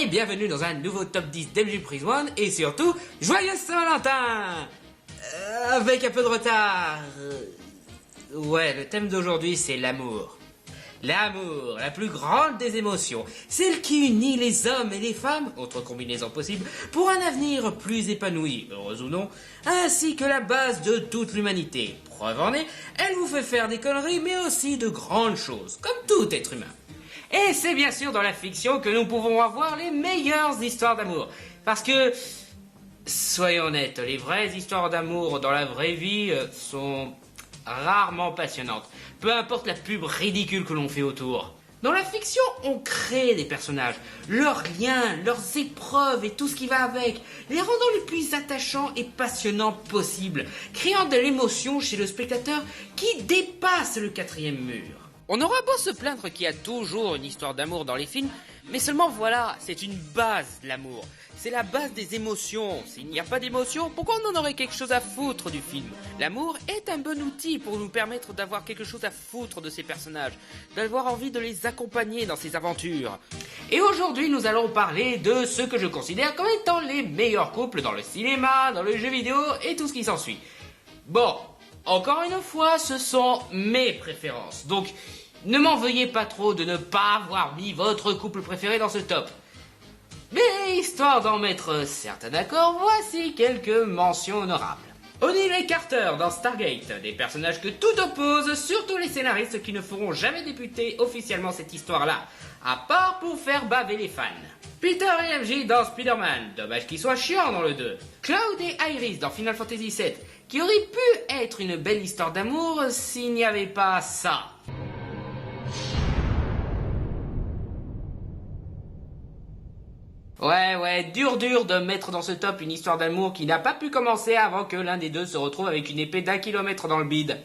et bienvenue dans un nouveau top 10 d'MJ Prise One et surtout, joyeux Saint-Valentin avec un peu de retard. Ouais, le thème d'aujourd'hui c'est l'amour. L'amour, la plus grande des émotions, celle qui unit les hommes et les femmes, autre combinaison possible, pour un avenir plus épanoui, heureux ou non, ainsi que la base de toute l'humanité. Preuve en est, elle vous fait faire des conneries mais aussi de grandes choses, comme tout être humain. Et c'est bien sûr dans la fiction que nous pouvons avoir les meilleures histoires d'amour. Parce que, soyons honnêtes, les vraies histoires d'amour dans la vraie vie sont rarement passionnantes. Peu importe la pub ridicule que l'on fait autour. Dans la fiction, on crée des personnages, leurs liens, leurs épreuves et tout ce qui va avec, les rendant les plus attachants et passionnants possibles, créant de l'émotion chez le spectateur qui dépasse le quatrième mur. On aura beau se plaindre qu'il y a toujours une histoire d'amour dans les films, mais seulement voilà, c'est une base, l'amour. C'est la base des émotions. S'il n'y a pas d'émotions, pourquoi on en aurait quelque chose à foutre du film? L'amour est un bon outil pour nous permettre d'avoir quelque chose à foutre de ces personnages, d'avoir envie de les accompagner dans ces aventures. Et aujourd'hui, nous allons parler de ce que je considère comme étant les meilleurs couples dans le cinéma, dans le jeu vidéo et tout ce qui s'ensuit. Bon, encore une fois, ce sont mes préférences. Donc, ne m'en veuillez pas trop de ne pas avoir mis votre couple préféré dans ce top. Mais histoire d'en mettre certains d'accord, voici quelques mentions honorables. O'Neill et Carter dans Stargate, des personnages que tout oppose, surtout les scénaristes qui ne feront jamais débuter officiellement cette histoire-là, à part pour faire baver les fans. Peter et MJ dans Spider-Man, dommage qu'ils soient chiants dans le 2. Cloud et Iris dans Final Fantasy VII, qui aurait pu être une belle histoire d'amour s'il n'y avait pas ça. Ouais, dur de mettre dans ce top une histoire d'amour qui n'a pas pu commencer avant que l'un des deux se retrouve avec une épée d'1 kilomètre dans le bide.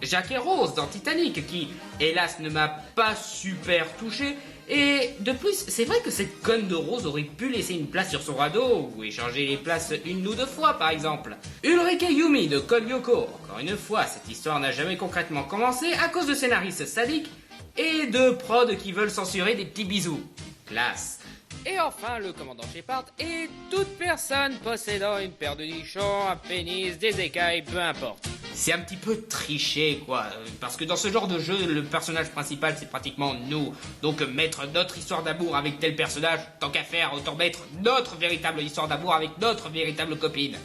Jack et Rose dans Titanic, qui, hélas, ne m'a pas super touché, et de plus, c'est vrai que cette conne de Rose aurait pu laisser une place sur son radeau, ou échanger les places une ou deux fois par exemple. Ulrich et Yumi de Code Lyoko, encore une fois, cette histoire n'a jamais concrètement commencé à cause de scénaristes sadiques et de prods qui veulent censurer des petits bisous. Classe. Et enfin, le commandant Shepard et toute personne possédant une paire de nichons, un pénis, des écailles, peu importe. C'est un petit peu triché, quoi, parce que dans ce genre de jeu, le personnage principal, c'est pratiquement nous. Donc mettre notre histoire d'amour avec tel personnage, tant qu'à faire, autant mettre notre véritable histoire d'amour avec notre véritable copine.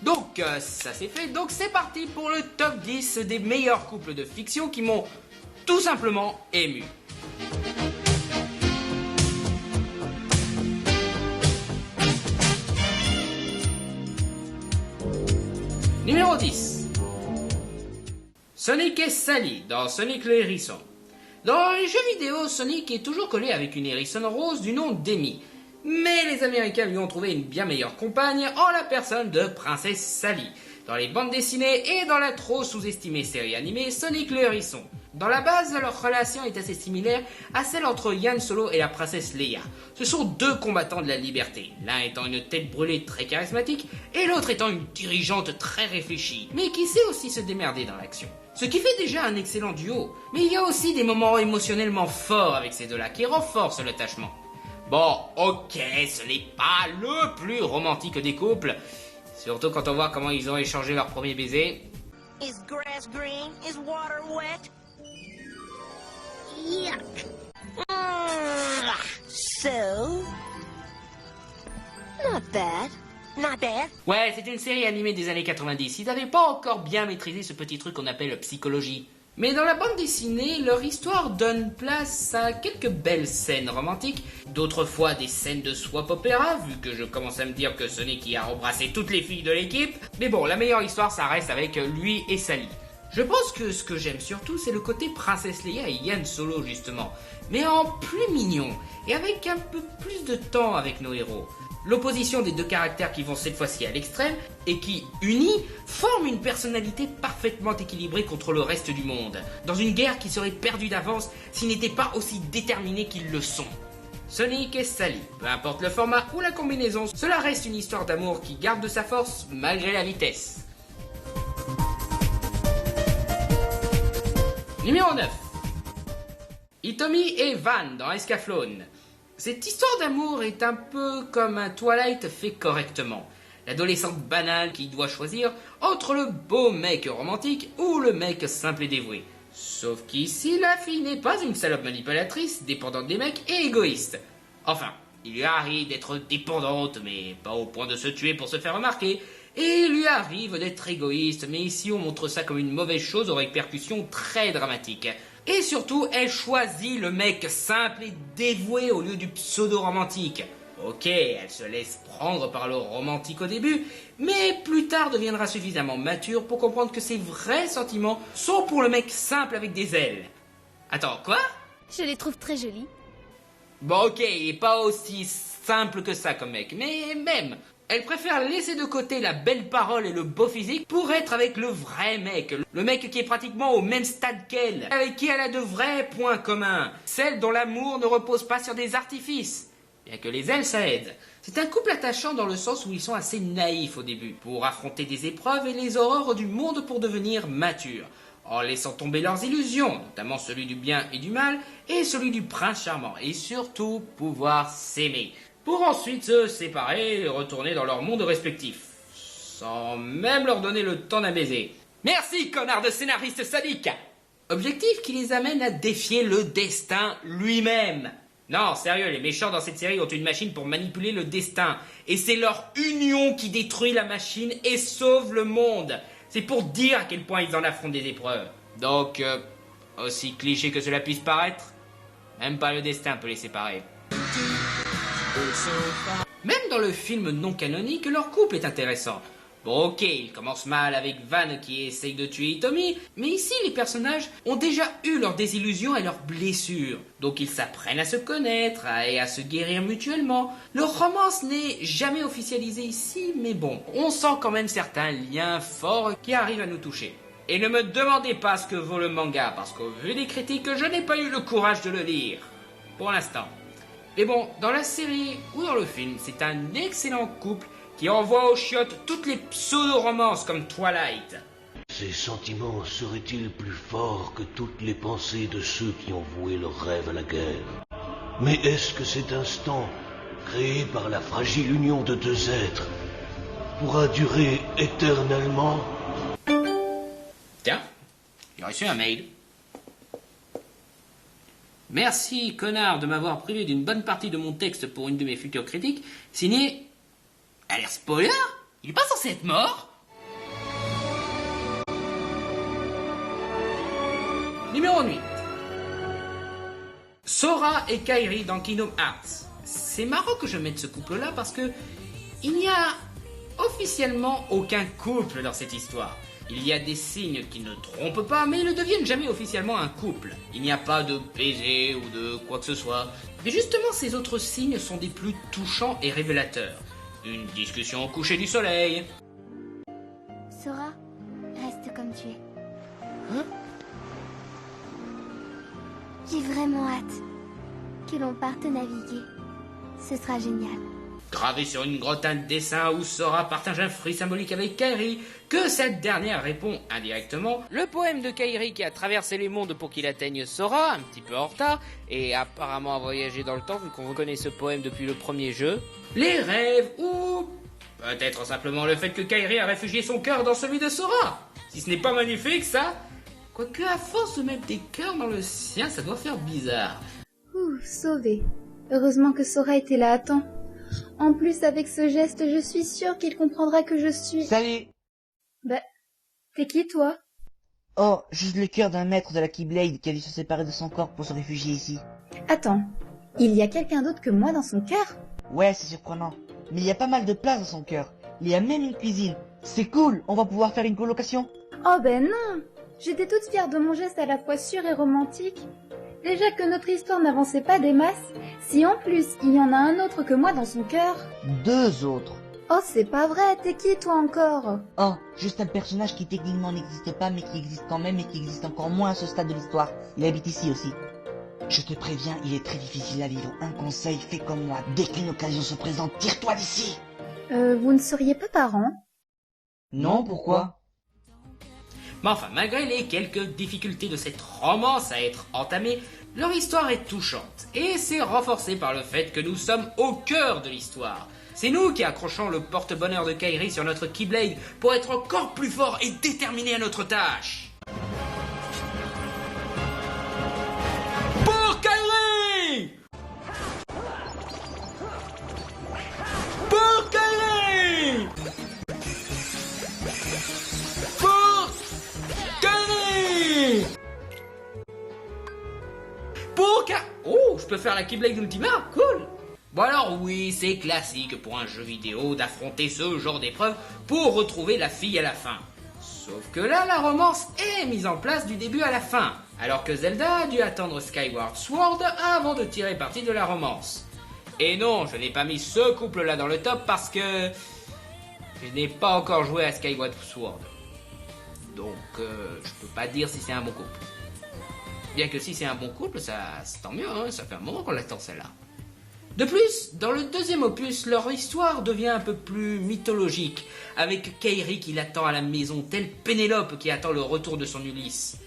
Donc, ça c'est fait, donc c'est parti pour le top 10 des meilleurs couples de fiction qui m'ont tout simplement ému. Numéro 10. Sonic et Sally dans Sonic le Hérisson. Dans les jeux vidéo, Sonic est toujours collé avec une hérissonne rose du nom d'Amy. Mais les Américains lui ont trouvé une bien meilleure compagne en la personne de Princesse Sally, dans les bandes dessinées et dans la trop sous-estimée série animée Sonic le Hérisson. Dans la base, leur relation est assez similaire à celle entre Han Solo et la princesse Leia. Ce sont deux combattants de la liberté, l'un étant une tête brûlée très charismatique et l'autre étant une dirigeante très réfléchie, mais qui sait aussi se démerder dans l'action. Ce qui fait déjà un excellent duo, mais il y a aussi des moments émotionnellement forts avec ces deux-là qui renforcent l'attachement. Bon, ok, ce n'est pas le plus romantique des couples, surtout quand on voit comment ils ont échangé leur premier baiser. Is grass green? Is water wet? Yuck. So? Not bad. Not bad. Ouais, c'est une série animée des années 90. Ils n'avaient pas encore bien maîtrisé ce petit truc qu'on appelle psychologie. Mais dans la bande dessinée, leur histoire donne place à quelques belles scènes romantiques, d'autres fois des scènes de swap opéra, vu que je commence à me dire que Sonic y a embrassé toutes les filles de l'équipe. Mais bon, la meilleure histoire, ça reste avec lui et Sally. Je pense que ce que j'aime surtout, c'est le côté Princesse Leia et Han Solo, justement. Mais en plus mignon, et avec un peu plus de temps avec nos héros. L'opposition des deux caractères qui vont cette fois-ci à l'extrême, et qui, unis, forment une personnalité parfaitement équilibrée contre le reste du monde, dans une guerre qui serait perdue d'avance s'ils n'étaient pas aussi déterminés qu'ils le sont. Sonic et Sally, peu importe le format ou la combinaison, cela reste une histoire d'amour qui garde de sa force malgré la vitesse. Numéro 9. Hitomi et Van dans Escaflowne. Cette histoire d'amour est un peu comme un Twilight fait correctement. L'adolescente banale qui doit choisir entre le beau mec romantique ou le mec simple et dévoué. Sauf qu'ici, la fille n'est pas une salope manipulatrice, dépendante des mecs et égoïste. Enfin, il lui arrive d'être dépendante, mais pas au point de se tuer pour se faire remarquer. Et il lui arrive d'être égoïste, mais ici on montre ça comme une mauvaise chose aux répercussions très dramatiques. Et surtout, elle choisit le mec simple et dévoué au lieu du pseudo-romantique. Ok, elle se laisse prendre par le romantique au début, mais plus tard deviendra suffisamment mature pour comprendre que ses vrais sentiments sont pour le mec simple avec des ailes. Attends, quoi? Je les trouve très jolies. Bon ok, il est pas aussi simple que ça comme mec, mais même, elle préfère laisser de côté la belle parole et le beau physique pour être avec le vrai mec, le mec qui est pratiquement au même stade qu'elle, avec qui elle a de vrais points communs, celle dont l'amour ne repose pas sur des artifices. Bien que les ailes, ça aide. C'est un couple attachant dans le sens où ils sont assez naïfs au début, pour affronter des épreuves et les horreurs du monde pour devenir matures, en laissant tomber leurs illusions, notamment celui du bien et du mal, et celui du prince charmant, et surtout pouvoir s'aimer, pour ensuite se séparer et retourner dans leur monde respectif, sans même leur donner le temps d'un baiser. Merci, connard de scénariste sadique! Objectif qui les amène à défier le destin lui-même. Non, sérieux, les méchants dans cette série ont une machine pour manipuler le destin. Et c'est leur union qui détruit la machine et sauve le monde. C'est pour dire à quel point ils en affrontent des épreuves. Donc, aussi cliché que cela puisse paraître, même pas le destin peut les séparer. Même dans le film non canonique, leur couple est intéressant. Bon ok, il commence mal avec Van qui essaye de tuer Hitomi, mais ici les personnages ont déjà eu leurs désillusions et leurs blessures. Donc ils s'apprennent à se connaître et à se guérir mutuellement. Leur romance n'est jamais officialisée ici, mais bon, on sent quand même certains liens forts qui arrivent à nous toucher. Et ne me demandez pas ce que vaut le manga, parce qu'au vu des critiques, je n'ai pas eu le courage de le lire. Pour l'instant. Mais bon, dans la série ou dans le film, c'est un excellent couple qui envoie aux chiottes toutes les pseudo-romances comme Twilight. Ces sentiments seraient-ils plus forts que toutes les pensées de ceux qui ont voué leur rêve à la guerre? Mais est-ce que cet instant, créé par la fragile union de deux êtres, pourra durer éternellement? Tiens, j'ai reçu un mail. Merci, connard, de m'avoir privé d'une bonne partie de mon texte pour une de mes futures critiques, signé... Alert spoiler? Il est pas censé être mort? Numéro 8. Sora et Kairi dans Kingdom Hearts. C'est marrant que je mette ce couple-là parce que il n'y a officiellement aucun couple dans cette histoire. Il y a des signes qui ne trompent pas, mais ils ne deviennent jamais officiellement un couple. Il n'y a pas de baiser ou de quoi que ce soit. Mais justement, ces autres signes sont des plus touchants et révélateurs. Une discussion au coucher du soleil. Sora, reste comme tu es. Hein? J'ai vraiment hâte que l'on parte naviguer. Ce sera génial. Gravé sur une grotte un dessin où Sora partage un fruit symbolique avec Kairi, que cette dernière répond indirectement. Le poème de Kairi qui a traversé les mondes pour qu'il atteigne Sora, un petit peu en retard, et apparemment a voyagé dans le temps vu qu'on reconnaît ce poème depuis le premier jeu. Les rêves ou peut-être simplement le fait que Kairi a réfugié son cœur dans celui de Sora. Si ce n'est pas magnifique ça, quoique à force de mettre des cœurs dans le sien, ça doit faire bizarre. Ouh, sauvé. Heureusement que Sora était là à temps. En plus, avec ce geste, je suis sûre qu'il comprendra que je suis... Salut! Bah, t'es qui, toi? Oh, juste le cœur d'un maître de la Keyblade qui a dû se séparer de son corps pour se réfugier ici. Attends, il y a quelqu'un d'autre que moi dans son cœur? Ouais, c'est surprenant. Mais il y a pas mal de place dans son cœur. Il y a même une cuisine. C'est cool, on va pouvoir faire une colocation. Oh ben non! J'étais toute fière de mon geste à la fois sûr et romantique. Déjà que notre histoire n'avançait pas des masses, si en plus il y en a un autre que moi dans son cœur... Deux autres. Oh, c'est pas vrai, t'es qui toi encore? Oh, juste un personnage qui techniquement n'existe pas mais qui existe quand même et qui existe encore moins à ce stade de l'histoire. Il habite ici aussi. Je te préviens, il est très difficile à vivre. Un conseil, fais comme moi. Dès qu'une occasion se présente, tire-toi d'ici. Vous ne seriez pas parents? Non, pourquoi? Mais enfin, malgré les quelques difficultés de cette romance à être entamée, leur histoire est touchante, et c'est renforcé par le fait que nous sommes au cœur de l'histoire. C'est nous qui accrochons le porte-bonheur de Kairi sur notre Keyblade pour être encore plus forts et déterminés à notre tâche. Pour Kairi! Pour Kairi! Pour Kairi! Pour Kairi! Oh, je peux faire la Keyblade Ultima, cool! Bon alors oui, c'est classique pour un jeu vidéo d'affronter ce genre d'épreuve pour retrouver la fille à la fin. Sauf que là, la romance est mise en place du début à la fin, alors que Zelda a dû attendre Skyward Sword avant de tirer parti de la romance. Et non, je n'ai pas mis ce couple-là dans le top parce que je n'ai pas encore joué à Skyward Sword. Donc, je peux pas dire si c'est un bon couple. Bien que si c'est un bon couple, c'est tant mieux, hein, ça fait un moment qu'on l'attend celle-là. De plus, dans le deuxième opus, leur histoire devient un peu plus mythologique, avec Kairi qui l'attend à la maison, telle Pénélope qui attend le retour de son Ulysse.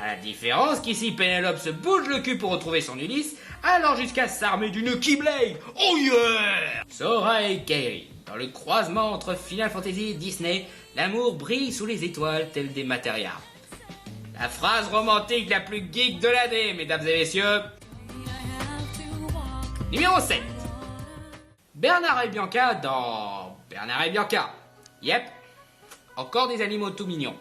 À la différence qu'ici, Pénélope se bouge le cul pour retrouver son Ulysse, allant jusqu'à s'armer d'une Keyblade. Oh yeah! Sora et Kairi. Dans le croisement entre Final Fantasy et Disney, l'amour brille sous les étoiles telles des Materia. La phrase romantique la plus geek de l'année, mesdames et messieurs. Numéro 7. Bernard et Bianca dans Bernard et Bianca. Yep. Encore des animaux tout mignons.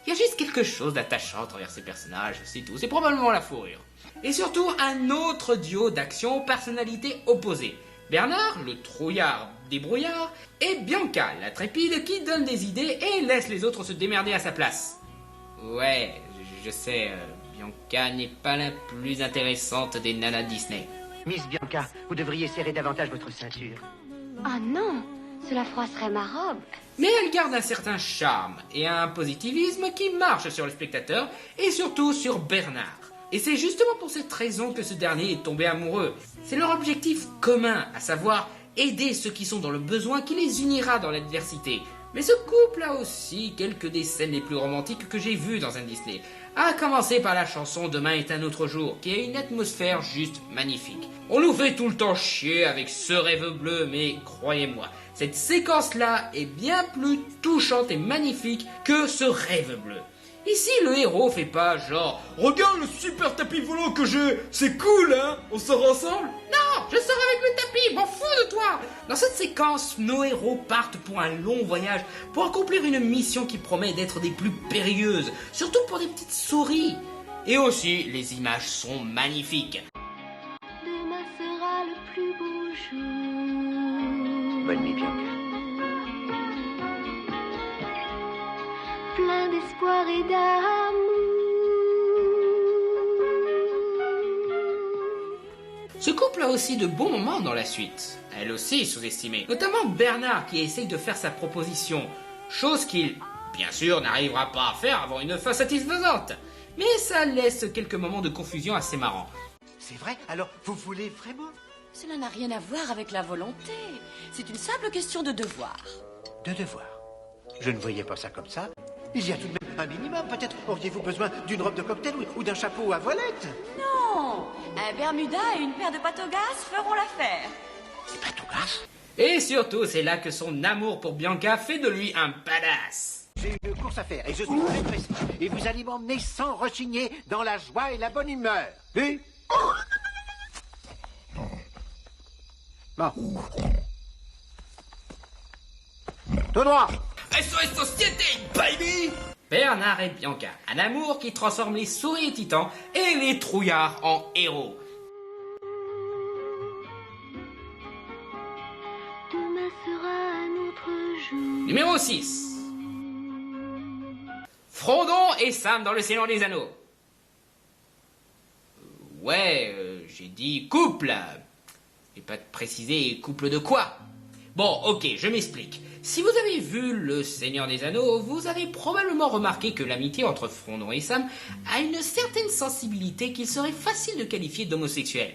Il y a juste quelque chose d'attachant envers ces personnages, c'est tout. C'est probablement la fourrure. Et surtout, un autre duo d'action aux personnalités opposées. Bernard, le trouillard débrouillard, et Bianca, la trépide qui donne des idées et laisse les autres se démerder à sa place. Ouais, je sais, Bianca n'est pas la plus intéressante des nanas Disney. Miss Bianca, vous devriez serrer davantage votre ceinture. Ah non, cela froisserait ma robe. Mais elle garde un certain charme et un positivisme qui marche sur le spectateur et surtout sur Bernard. Et c'est justement pour cette raison que ce dernier est tombé amoureux. C'est leur objectif commun, à savoir aider ceux qui sont dans le besoin qui les unira dans l'adversité. Mais ce couple a aussi quelques des scènes les plus romantiques que j'ai vues dans un Disney. À commencer par la chanson Demain est un autre jour, qui a une atmosphère juste magnifique. On nous fait tout le temps chier avec ce rêve bleu, mais croyez-moi, cette séquence-là est bien plus touchante et magnifique que ce rêve bleu. Ici, le héros fait pas genre « Regarde le super tapis volant que j'ai, c'est cool, hein, on sort ensemble ?» Non, je sors avec le tapis, m'en fous de toi. Dans cette séquence, nos héros partent pour un long voyage pour accomplir une mission qui promet d'être des plus périlleuses, surtout pour des petites souris. Et aussi, les images sont magnifiques. Demain sera le plus beau jour. Bonne nuit, Bianca. Plein d'espoir et d'amour. Ce couple a aussi de bons moments dans la suite, elle aussi sous-estimée, notamment Bernard qui essaye de faire sa proposition, chose qu'il, bien sûr, n'arrivera pas à faire avant une fin satisfaisante, mais ça laisse quelques moments de confusion assez marrants. C'est vrai? Alors, vous voulez vraiment? Cela n'a rien à voir avec la volonté. C'est une simple question de devoir. De devoir. Je ne voyais pas ça comme ça. Il y a tout de même un minimum. Peut-être auriez-vous besoin d'une robe de cocktail ou d'un chapeau à voilette? Non, un Bermuda et une paire de pâtes au gaz feront l'affaire. Des pâtes au gaz? Et surtout, c'est là que son amour pour Bianca fait de lui un badass. J'ai une course à faire et je suis très pressé. Et vous allez m'emmener sans rechigner dans la joie et la bonne humeur. Et... Bon. Tout droit. SOS Société, baby! Bernard et Bianca, un amour qui transforme les souris titans et les trouillards en héros. Demain sera un autre jour. Numéro 6. Frodon et Sam dans le Seigneur des Anneaux. J'ai dit couple. Et pas de préciser couple de quoi. Bon, ok, je m'explique. Si vous avez vu Le Seigneur des Anneaux, vous avez probablement remarqué que l'amitié entre Frodon et Sam a une certaine sensibilité qu'il serait facile de qualifier d'homosexuelle.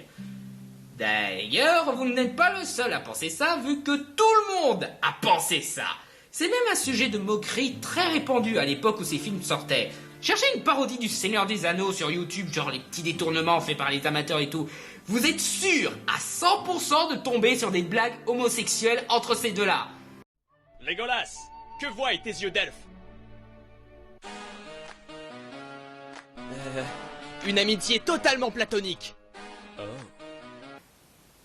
D'ailleurs, vous n'êtes pas le seul à penser ça, vu que tout le monde a pensé ça. C'est même un sujet de moquerie très répandu à l'époque où ces films sortaient. Cherchez une parodie du Seigneur des Anneaux sur YouTube, genre les petits détournements faits par les amateurs et tout. Vous êtes sûr à 100% de tomber sur des blagues homosexuelles entre ces deux-là. Legolas, que voient tes yeux d'elfe? Une amitié totalement platonique.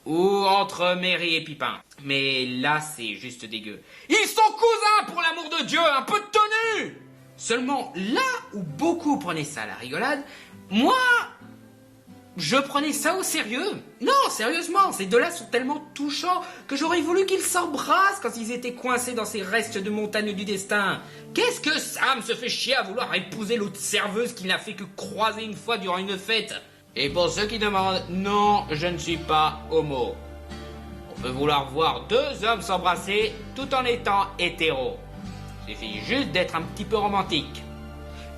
Ou entre Merry et Pipin. Mais là, c'est juste dégueu. Ils sont cousins, pour l'amour de Dieu, un peu de tenue! Seulement, là où beaucoup prenaient ça à la rigolade, moi, je prenais ça au sérieux. Non, sérieusement, ces deux-là sont tellement touchants que j'aurais voulu qu'ils s'embrassent quand ils étaient coincés dans ces restes de montagne du destin. Qu'est-ce que Sam se fait chier à vouloir épouser l'autre serveuse qu'il n'a fait que croiser une fois durant une fête? Et pour ceux qui demandent, non, je ne suis pas homo. On peut vouloir voir deux hommes s'embrasser tout en étant hétéros. Il suffit juste d'être un petit peu romantique.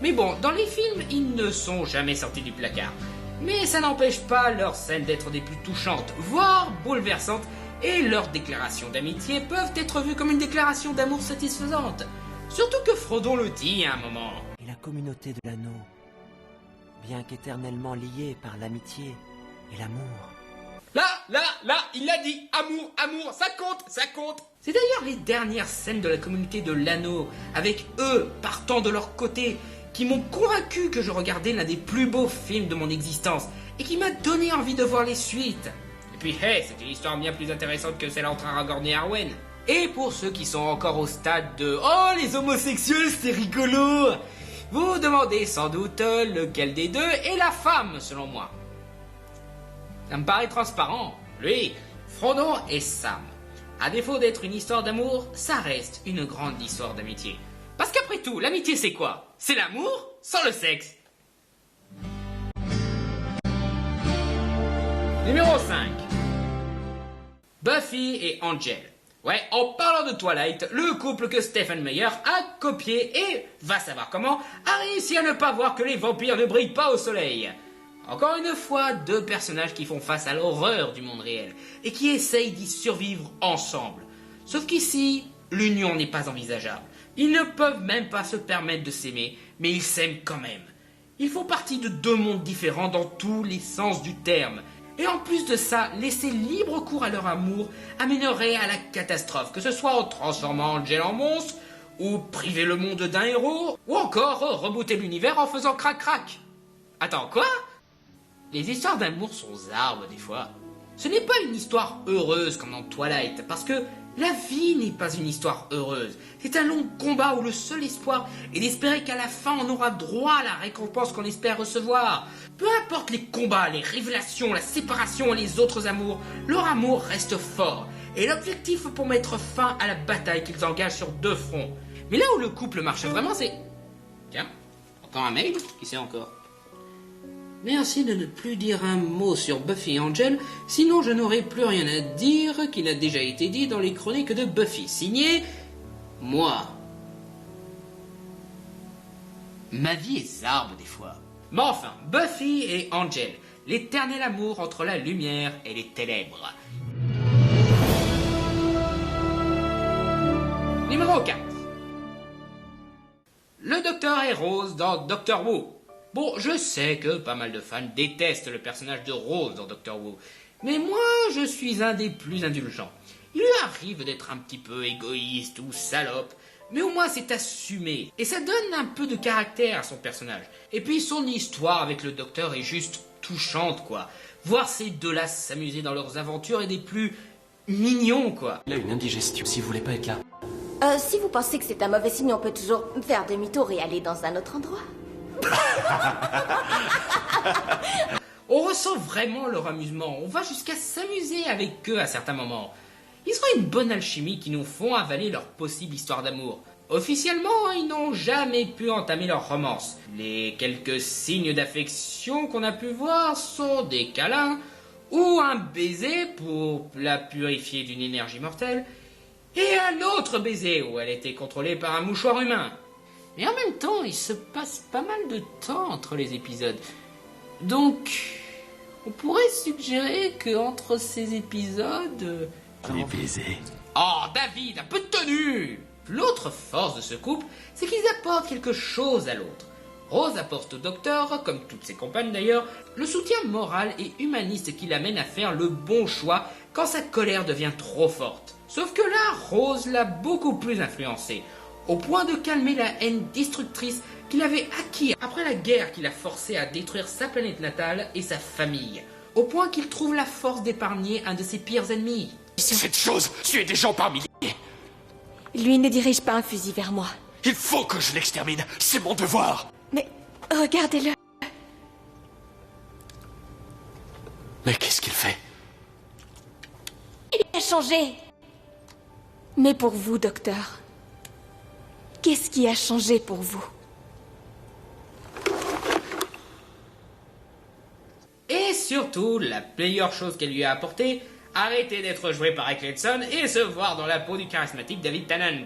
Mais bon, dans les films, ils ne sont jamais sortis du placard. Mais ça n'empêche pas leurs scènes d'être des plus touchantes, voire bouleversantes, et leurs déclarations d'amitié peuvent être vues comme une déclaration d'amour satisfaisante. Surtout que Frodon le dit à un moment. Et la communauté de l'anneau, bien qu'éternellement liée par l'amitié et l'amour. Là, il l'a dit, amour, ça compte. C'est d'ailleurs les dernières scènes de la communauté de l'anneau, avec eux partant de leur côté, qui m'ont convaincu que je regardais l'un des plus beaux films de mon existence, et qui m'a donné envie de voir les suites. Et puis, c'est une histoire bien plus intéressante que celle entre Aragorn et Arwen. Et pour ceux qui sont encore au stade de « Oh, les homosexuels, c'est rigolo !» vous vous demandez sans doute lequel des deux est la femme, selon moi. Ça me paraît transparent. Lui, Frodon et Sam. À défaut d'être une histoire d'amour, ça reste une grande histoire d'amitié. Parce qu'après tout, l'amitié c'est quoi? C'est l'amour sans le sexe. Numéro 5. Buffy et Angel. Ouais, en parlant de Twilight, le couple que Stephen Meyer a copié et, va savoir comment, a réussi à ne pas voir que les vampires ne brillent pas au soleil. Encore une fois, deux personnages qui font face à l'horreur du monde réel et qui essayent d'y survivre ensemble. Sauf qu'ici, l'union n'est pas envisageable. Ils ne peuvent même pas se permettre de s'aimer, mais ils s'aiment quand même. Ils font partie de deux mondes différents dans tous les sens du terme. Et en plus de ça, laisser libre cours à leur amour amènerait à la catastrophe, que ce soit en transformant Angel en monstre, ou priver le monde d'un héros, ou encore rebooter l'univers en faisant crac-crac. Attends, quoi? Les histoires d'amour sont arbres des fois. Ce n'est pas une histoire heureuse comme dans Twilight, parce que la vie n'est pas une histoire heureuse. C'est un long combat où le seul espoir est d'espérer qu'à la fin on aura droit à la récompense qu'on espère recevoir. Peu importe les combats, les révélations, la séparation et les autres amours, leur amour reste fort. Et l'objectif pour mettre fin à la bataille qu'ils engagent sur deux fronts. Mais là où le couple marche vraiment, c'est... Tiens, encore un mail? Qui c'est encore? Merci de ne plus dire un mot sur Buffy et Angel, sinon je n'aurai plus rien à dire qui n'a déjà été dit dans les chroniques de Buffy. Signé... moi. Ma vie est zarbe des fois. Mais enfin, Buffy et Angel, l'éternel amour entre la lumière et les ténèbres. Numéro 4. Le docteur et Rose dans Doctor Who. Bon, je sais que pas mal de fans détestent le personnage de Rose dans Doctor Who, mais moi, je suis un des plus indulgents. Il lui arrive d'être un petit peu égoïste ou salope, mais au moins c'est assumé, et ça donne un peu de caractère à son personnage. Et puis son histoire avec le docteur est juste touchante, quoi. Voir ces deux-là s'amuser dans leurs aventures est des plus mignons, quoi. Il a une indigestion, si vous voulez pas être là. Si vous pensez que c'est un mauvais signe, on peut toujours faire demi-tour et aller dans un autre endroit. On ressent vraiment leur amusement, on va jusqu'à s'amuser avec eux à certains moments. Ils ont une bonne alchimie qui nous font avaler leur possible histoire d'amour. Officiellement, ils n'ont jamais pu entamer leur romance. Les quelques signes d'affection qu'on a pu voir sont des câlins, ou un baiser pour la purifier d'une énergie mortelle, et un autre baiser où elle était contrôlée par un mouchoir humain. Mais en même temps, il se passe pas mal de temps entre les épisodes. Donc, on pourrait suggérer qu'entre ces épisodes... Les baisers. Oh, David, un peu de tenue! L'autre force de ce couple, c'est qu'ils apportent quelque chose à l'autre. Rose apporte au docteur, comme toutes ses compagnes d'ailleurs, le soutien moral et humaniste qui l'amène à faire le bon choix quand sa colère devient trop forte. Sauf que là, Rose l'a beaucoup plus influencé, au point de calmer la haine destructrice qu'il avait acquis après la guerre qui l'a forcé à détruire sa planète natale et sa famille, au point qu'il trouve la force d'épargner un de ses pires ennemis. Cette chose tue des gens par milliers. Lui ne dirige pas un fusil vers moi. Il faut que je l'extermine, c'est mon devoir. Mais regardez-le. Mais qu'est-ce qu'il fait? Il a changé. Mais pour vous, docteur, qu'est-ce qui a changé pour vous? Et surtout, la meilleure chose qu'elle lui a apportée, arrêter d'être joué par Eccleston et se voir dans la peau du charismatique David Tennant.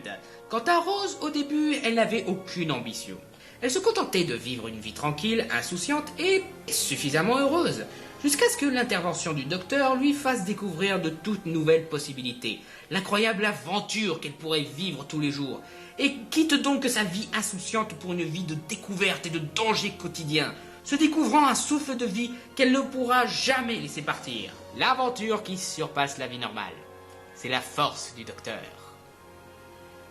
Quant à Rose, au début, elle n'avait aucune ambition. Elle se contentait de vivre une vie tranquille, insouciante et suffisamment heureuse, jusqu'à ce que l'intervention du docteur lui fasse découvrir de toutes nouvelles possibilités, l'incroyable aventure qu'elle pourrait vivre tous les jours, et quitte donc sa vie insouciante pour une vie de découverte et de danger quotidien, se découvrant un souffle de vie qu'elle ne pourra jamais laisser partir. L'aventure qui surpasse la vie normale. C'est la force du docteur.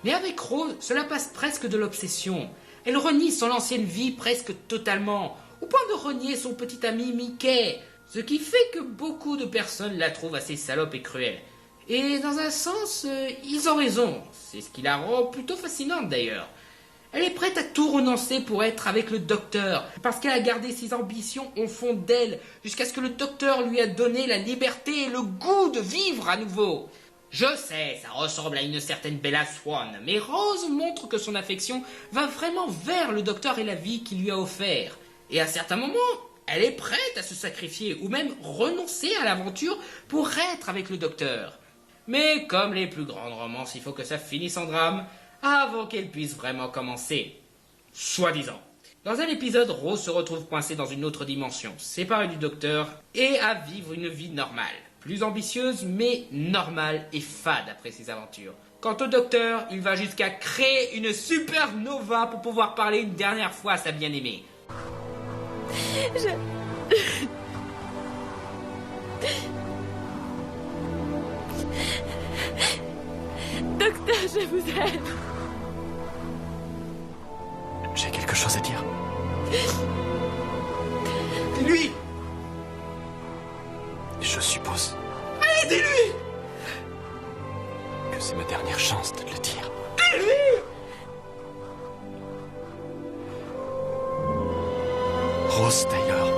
Mais avec Rose, cela passe presque de l'obsession. Elle renie son ancienne vie presque totalement, au point de renier son petit ami Mickey, ce qui fait que beaucoup de personnes la trouvent assez salope et cruelle. Et dans un sens, ils ont raison, c'est ce qui la rend plutôt fascinante d'ailleurs. Elle est prête à tout renoncer pour être avec le docteur, parce qu'elle a gardé ses ambitions au fond d'elle, jusqu'à ce que le docteur lui a donné la liberté et le goût de vivre à nouveau. Je sais, ça ressemble à une certaine Bella Swan, mais Rose montre que son affection va vraiment vers le docteur et la vie qu'il lui a offert. Et à certains moments, elle est prête à se sacrifier, ou même renoncer à l'aventure pour être avec le docteur. Mais comme les plus grandes romances, il faut que ça finisse en drame, avant qu'elle puisse vraiment commencer. Soi-disant. Dans un épisode, Rose se retrouve coincée dans une autre dimension, séparée du docteur, et à vivre une vie normale. Plus ambitieuse, mais normale et fade après ses aventures. Quant au docteur, il va jusqu'à créer une supernova pour pouvoir parler une dernière fois à sa bien-aimée. Docteur, je vous aime. J'ai quelque chose à dire. Dis-lui! Je suppose Allez, dis-lui! que c'est ma dernière chance de te le dire. Dis-lui! Rose Taylor.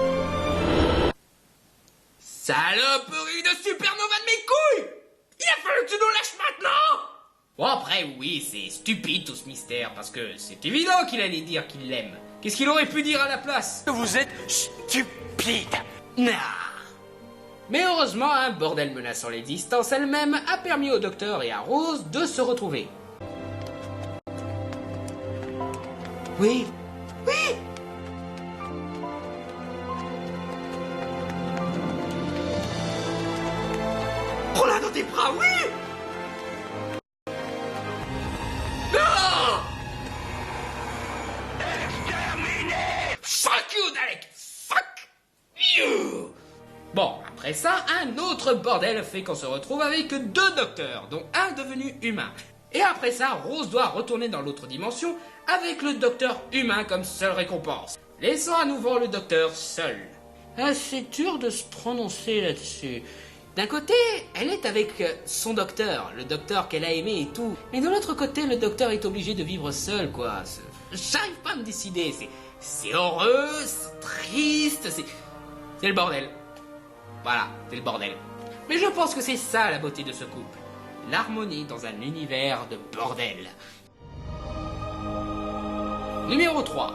Saloperie de supernova de mes couilles! Il a fallu que tu nous lâches maintenant! Bon après oui, c'est stupide tout ce mystère, parce que c'est évident qu'il allait dire qu'il l'aime. Qu'est-ce qu'il aurait pu dire à la place? Vous êtes stupide. Nah. Mais heureusement, un bordel menaçant l'existence elle-même a permis au docteur et à Rose de se retrouver. Oui. Oui. Prends-la dans tes bras, oui! Non! Exterminé! Fuck you, Dalek! Fuck you! Bon, après ça, un autre bordel fait qu'on se retrouve avec deux docteurs, dont un devenu humain. Et après ça, Rose doit retourner dans l'autre dimension avec le docteur humain comme seule récompense, laissant à nouveau le docteur seul. C'est dur de se prononcer là-dessus. D'un côté, elle est avec son docteur, le docteur qu'elle a aimé et tout. Mais de l'autre côté, le docteur est obligé de vivre seul, quoi. J'arrive pas à me décider. C'est heureux, c'est triste, c'est le bordel. Voilà, c'est le bordel. Mais je pense que c'est ça la beauté de ce couple. L'harmonie dans un univers de bordel. Numéro 3.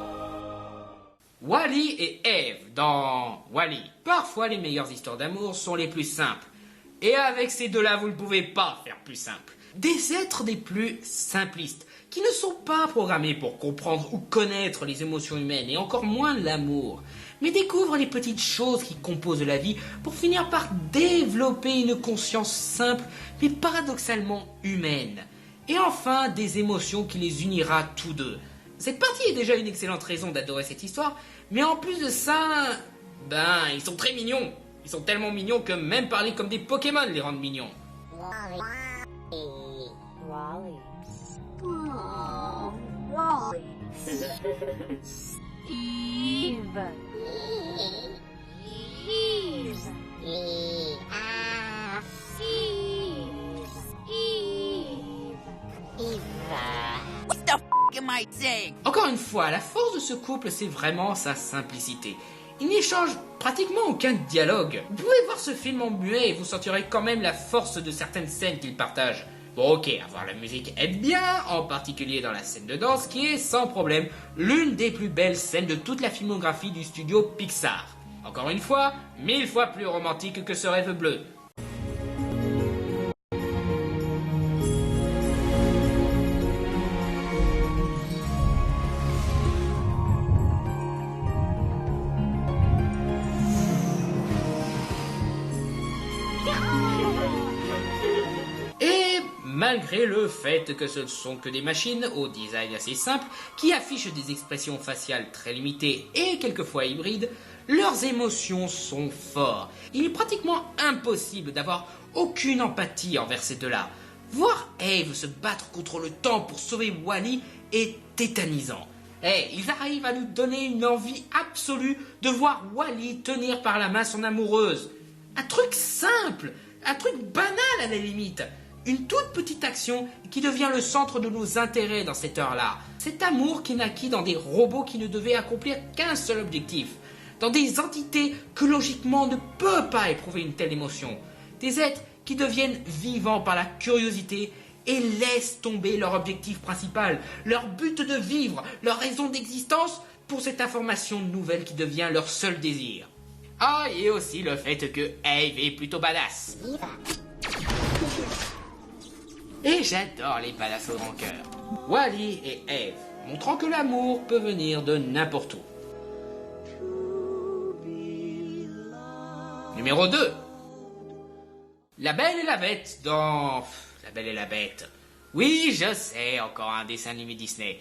Wally et Eve dans Wally. Parfois, les meilleures histoires d'amour sont les plus simples. Et avec ces deux-là, vous ne pouvez pas faire plus simple. Des êtres des plus simplistes, qui ne sont pas programmés pour comprendre ou connaître les émotions humaines, et encore moins l'amour, mais découvrent les petites choses qui composent la vie pour finir par développer une conscience simple, mais paradoxalement humaine. et enfin des émotions qui les unira tous deux. Cette partie est déjà une excellente raison d'adorer cette histoire, mais en plus de ça, ils sont très mignons. Ils sont tellement mignons que même parler comme des Pokémon les rend mignons. Encore une fois, la force de ce couple, c'est vraiment sa simplicité. Ils n'échangent pratiquement aucun dialogue. Vous pouvez voir ce film en muet et vous sentirez quand même la force de certaines scènes qu'ils partagent. Bon ok, avoir la musique aide bien, en particulier dans la scène de danse qui est sans problème l'une des plus belles scènes de toute la filmographie du studio Pixar. Encore une fois, 1000 fois plus romantique que ce rêve bleu. Malgré le fait que ce ne sont que des machines au design assez simple, qui affichent des expressions faciales très limitées et quelquefois hybrides, leurs émotions sont fortes. Il est pratiquement impossible d'avoir aucune empathie envers ces deux-là. Voir Eve se battre contre le temps pour sauver Wally est tétanisant. Ils arrivent à nous donner une envie absolue de voir Wally tenir par la main son amoureuse. Un truc simple, un truc banal à la limite. Une toute petite action qui devient le centre de nos intérêts dans cette heure-là. Cet amour qui naquit dans des robots qui ne devaient accomplir qu'un seul objectif. Dans des entités que logiquement ne peuvent pas éprouver une telle émotion. Des êtres qui deviennent vivants par la curiosité et laissent tomber leur objectif principal, leur but de vivre, leur raison d'existence pour cette information nouvelle qui devient leur seul désir. Ah, et aussi le fait que Eve est plutôt badass. Et j'adore les badass au grand cœur. Wally et Eve, montrant que l'amour peut venir de n'importe où. Numéro 2. La Belle et la Bête dans... La Belle et la Bête. Oui, je sais, encore un dessin animé Disney.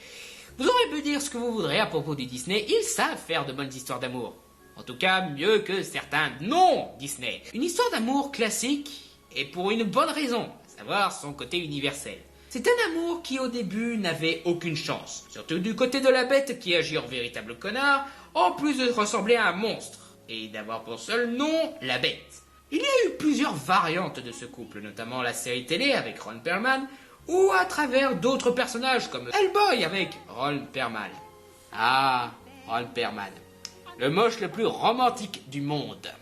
Vous aurez pu dire ce que vous voudrez à propos du Disney, ils savent faire de bonnes histoires d'amour. En tout cas, mieux que certains non-Disney. Une histoire d'amour classique, et pour une bonne raison. Savoir son côté universel. C'est un amour qui au début n'avait aucune chance, surtout du côté de la bête qui agit en véritable connard, en plus de ressembler à un monstre, et d'avoir pour seul nom la bête. Il y a eu plusieurs variantes de ce couple, notamment la série télé avec Ron Perlman, ou à travers d'autres personnages comme Hellboy avec Ron Perlman. Ah, Ron Perlman, le moche le plus romantique du monde.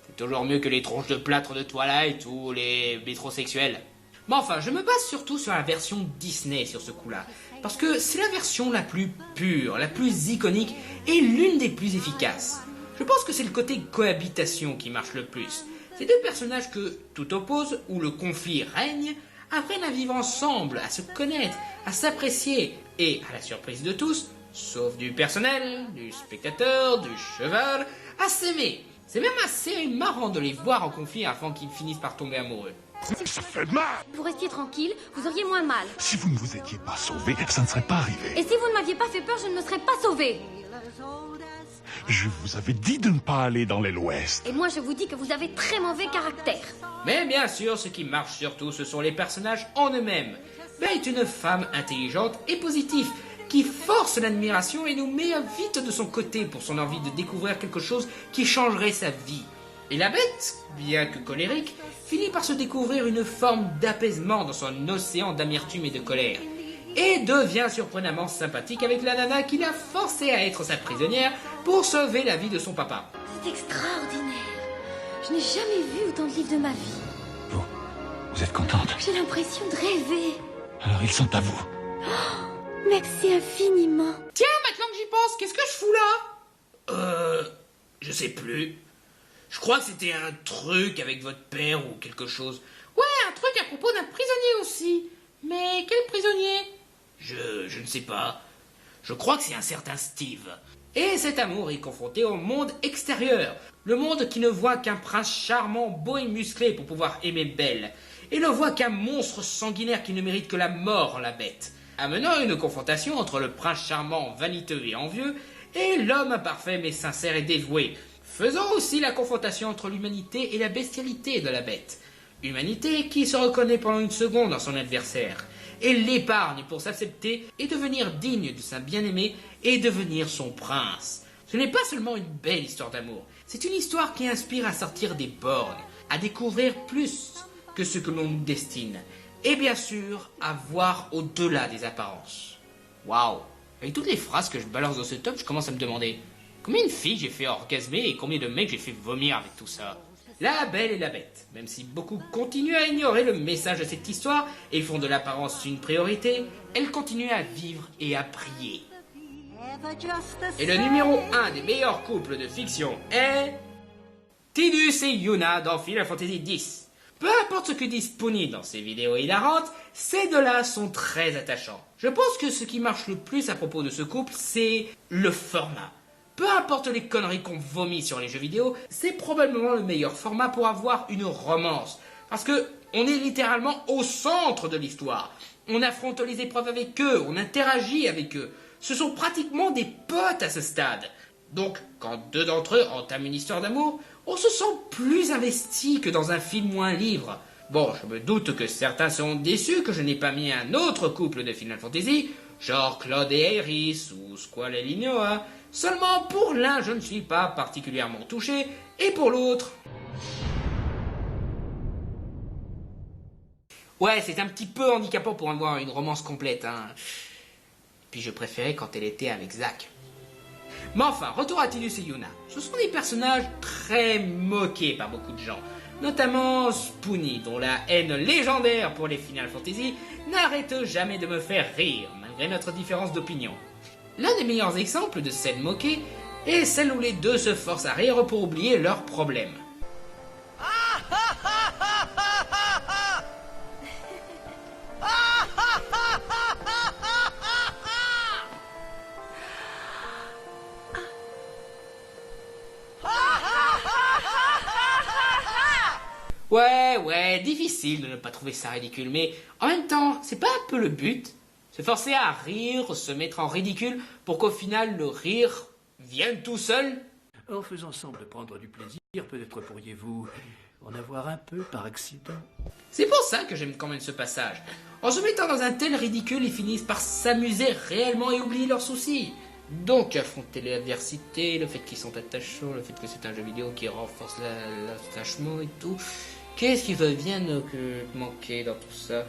C'est toujours mieux que les tronches de plâtre de Twilight ou les métrosexuels. Mais enfin, je me base surtout sur la version Disney sur ce coup-là, parce que c'est la version la plus pure, la plus iconique et l'une des plus efficaces. Je pense que c'est le côté cohabitation qui marche le plus. Ces deux personnages que tout oppose, où le conflit règne, apprennent à vivre ensemble, à se connaître, à s'apprécier et, à la surprise de tous, sauf du personnel, du spectateur, du cheval, à s'aimer. C'est même assez marrant de les voir en conflit avant qu'ils finissent par tomber amoureux. Ça fait mal! Vous restiez tranquille, vous auriez moins mal. Si vous ne vous étiez pas sauvé, ça ne serait pas arrivé. Et si vous ne m'aviez pas fait peur, je ne me serais pas sauvée. Je vous avais dit de ne pas aller dans l'aile ouest. Et moi, je vous dis que vous avez très mauvais caractère. Mais bien sûr, ce qui marche surtout, ce sont les personnages en eux-mêmes. Belle est une femme intelligente et positive, qui force l'admiration et nous met vite de son côté pour son envie de découvrir quelque chose qui changerait sa vie. Et la bête, bien que colérique, finit par se découvrir une forme d'apaisement dans son océan d'amertume et de colère, et devient surprenamment sympathique avec la nana qui l'a forcée à être sa prisonnière pour sauver la vie de son papa. C'est extraordinaire. Je n'ai jamais vu autant de livres de ma vie. Vous êtes contente? J'ai l'impression de rêver. Alors ils sont à vous. Oh, merci infiniment. Tiens, maintenant que j'y pense, qu'est-ce que je fous là? Je sais plus. Je crois que c'était un truc avec votre père ou quelque chose. Ouais, un truc à propos d'un prisonnier aussi. Mais quel prisonnier? Je ne sais pas. Je crois que c'est un certain Steve. Et cet amour est confronté au monde extérieur, le monde qui ne voit qu'un prince charmant, beau et musclé pour pouvoir aimer Belle, et ne voit qu'un monstre sanguinaire qui ne mérite que la mort en la bête, amenant une confrontation entre le prince charmant, vaniteux et envieux, et l'homme imparfait mais sincère et dévoué, faisant aussi la confrontation entre l'humanité et la bestialité de la bête. Humanité qui se reconnaît pendant une seconde dans son adversaire, et l'épargne pour s'accepter et devenir digne de sa bien-aimée et devenir son prince. Ce n'est pas seulement une belle histoire d'amour, c'est une histoire qui inspire à sortir des bornes, à découvrir plus que ce que l'on nous destine, et bien sûr à voir au-delà des apparences. Waouh! Avec toutes les phrases que je balance dans ce tome, je commence à me demander combien de filles j'ai fait orgasmer et combien de mecs j'ai fait vomir avec tout ça. La Belle et la Bête, même si beaucoup continuent à ignorer le message de cette histoire et font de l'apparence une priorité, elle continue à vivre et à prier. Et le numéro 1 des meilleurs couples de fiction est Tidus et Yuna dans Final Fantasy X. Peu importe ce que dit Spoonie dans ses vidéos hilarantes, ces deux-là sont très attachants. Je pense que ce qui marche le plus à propos de ce couple, c'est le format. Peu importe les conneries qu'on vomit sur les jeux vidéo, c'est probablement le meilleur format pour avoir une romance. Parce que on est littéralement au centre de l'histoire. On affronte les épreuves avec eux, on interagit avec eux. Ce sont pratiquement des potes à ce stade. Donc, quand deux d'entre eux entament une histoire d'amour, on se sent plus investi que dans un film ou un livre. Bon, je me doute que certains seront déçus que je n'ai pas mis un autre couple de Final Fantasy, genre Claude et Aeris ou Squall et Linoa. Seulement pour l'un, je ne suis pas particulièrement touché, et pour l'autre... Ouais, c'est un petit peu handicapant pour avoir une romance complète, hein. Puis je préférais quand elle était avec Zack. Mais enfin, retour à Tidus et Yuna. Ce sont des personnages très moqués par beaucoup de gens. Notamment Spoonie, dont la haine légendaire pour les Final Fantasy n'arrête jamais de me faire rire, malgré notre différence d'opinion. L'un des meilleurs exemples de scène moquée est celle où les deux se forcent à rire pour oublier leurs problèmes. Ouais, difficile de ne pas trouver ça ridicule, mais en même temps, c'est pas un peu le but ? Se forcer à rire, se mettre en ridicule, pour qu'au final le rire vienne tout seul ? En faisant semblant de prendre du plaisir, peut-être pourriez-vous en avoir un peu par accident. C'est pour ça que j'aime quand même ce passage. En se mettant dans un tel ridicule, ils finissent par s'amuser réellement et oublier leurs soucis. Donc affronter l'adversité, le fait qu'ils sont attachants, le fait que c'est un jeu vidéo qui renforce l'attachement et tout. Qu'est-ce qui va bien manquer dans tout ça ?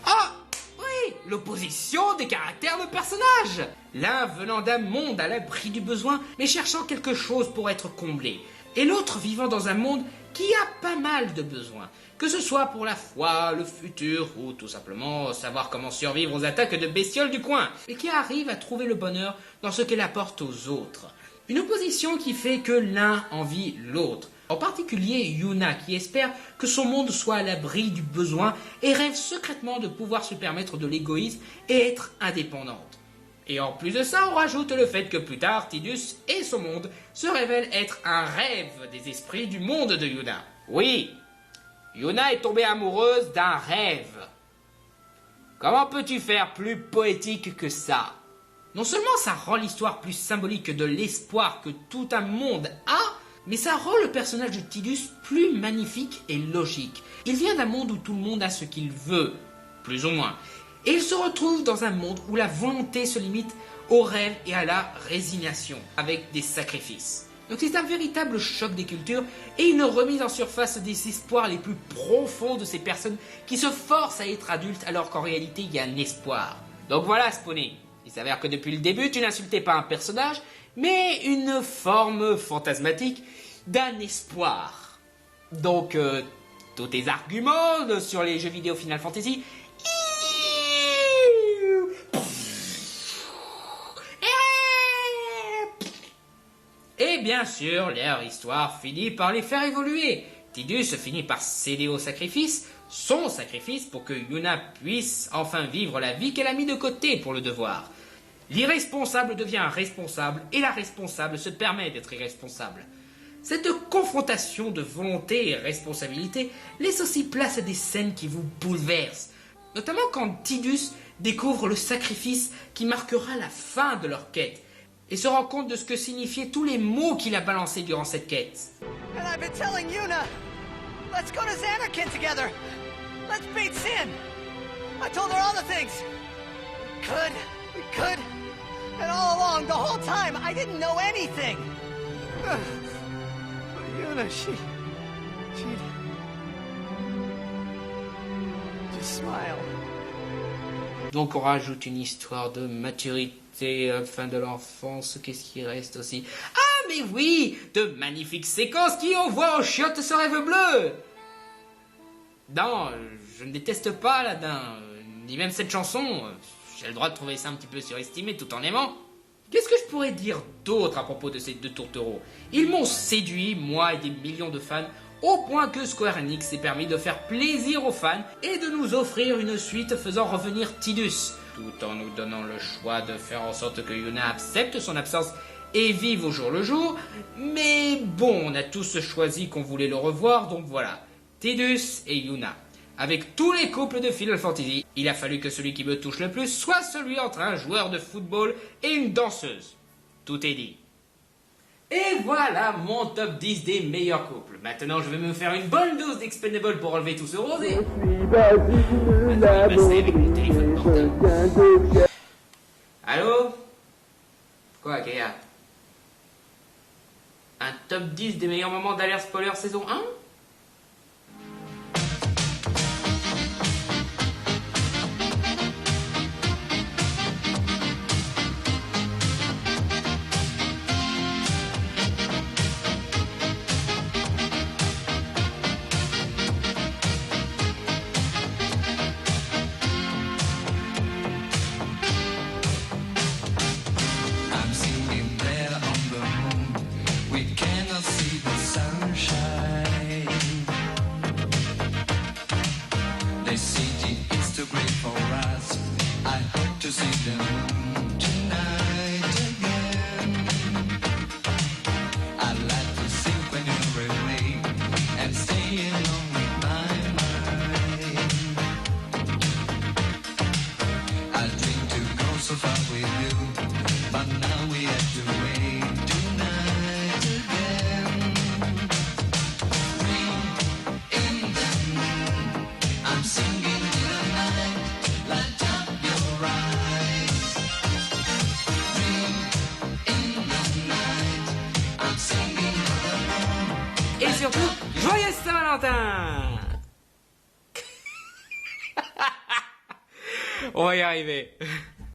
Ah oui, l'opposition des caractères de personnages. L'un venant d'un monde à l'abri du besoin, mais cherchant quelque chose pour être comblé. Et l'autre vivant dans un monde qui a pas mal de besoins. Que ce soit pour la foi, le futur, ou tout simplement savoir comment survivre aux attaques de bestioles du coin. Et qui arrive à trouver le bonheur dans ce qu'elle apporte aux autres. Une opposition qui fait que l'un envie l'autre. En particulier Yuna qui espère que son monde soit à l'abri du besoin et rêve secrètement de pouvoir se permettre de l'égoïsme et être indépendante. Et en plus de ça, on rajoute le fait que plus tard, Tidus et son monde se révèlent être un rêve des esprits du monde de Yuna. Oui, Yuna est tombée amoureuse d'un rêve. Comment peux-tu faire plus poétique que ça ? Non seulement ça rend l'histoire plus symbolique de l'espoir que tout un monde a, mais ça rend le personnage de Tidus plus magnifique et logique. Il vient d'un monde où tout le monde a ce qu'il veut, plus ou moins. Et il se retrouve dans un monde où la volonté se limite au rêve et à la résignation, avec des sacrifices. Donc c'est un véritable choc des cultures et une remise en surface des espoirs les plus profonds de ces personnes qui se forcent à être adultes alors qu'en réalité il y a un espoir. Donc voilà Spoonie, il s'avère que depuis le début tu n'insultais pas un personnage, mais une forme fantasmatique d'un espoir. Donc, tous tes arguments sur les jeux vidéo Final Fantasy... Et bien sûr, leur histoire finit par les faire évoluer. Tidus finit par céder au sacrifice, son sacrifice, pour que Yuna puisse enfin vivre la vie qu'elle a mis de côté pour le devoir. L'irresponsable devient responsable et la responsable se permet d'être irresponsable. Cette confrontation de volonté et responsabilité laisse aussi place à des scènes qui vous bouleversent, notamment quand Tidus découvre le sacrifice qui marquera la fin de leur quête et se rend compte de ce que signifiaient tous les mots qu'il a balancés durant cette quête. And I've been telling Yuna, let's go to Xanarkand together. Let's beat Sin. I told her all the things. We could. And all along, the whole time, I didn't know anything. But Yuna, she'd just smile. Donc on rajoute une histoire de maturité, fin de l'enfance, qu'est-ce qui reste aussi? Ah mais oui, de magnifiques séquences qui envoient aux chiottes ce rêve bleu. Non, je ne déteste pas Aladdin, ni même cette chanson. J'ai le droit de trouver ça un petit peu surestimé tout en aimant. Qu'est-ce que je pourrais dire d'autre à propos de ces deux tourtereaux? Ils m'ont séduit, moi et des millions de fans, au point que Square Enix s'est permis de faire plaisir aux fans et de nous offrir une suite faisant revenir Tidus, tout en nous donnant le choix de faire en sorte que Yuna accepte son absence et vive au jour le jour. Mais bon, on a tous choisi qu'on voulait le revoir, donc voilà, Tidus et Yuna. Avec tous les couples de Final Fantasy, il a fallu que celui qui me touche le plus soit celui entre un joueur de football et une danseuse. Tout est dit. Et voilà mon top 10 des meilleurs couples. Maintenant, je vais me faire une bonne dose d'Expendables pour enlever tout ce rosé. Allô? Quoi, Kéa? Un top 10 des meilleurs moments d'Alert Spoiler saison 1? Et surtout, joyeux Saint-Valentin! On va y arriver.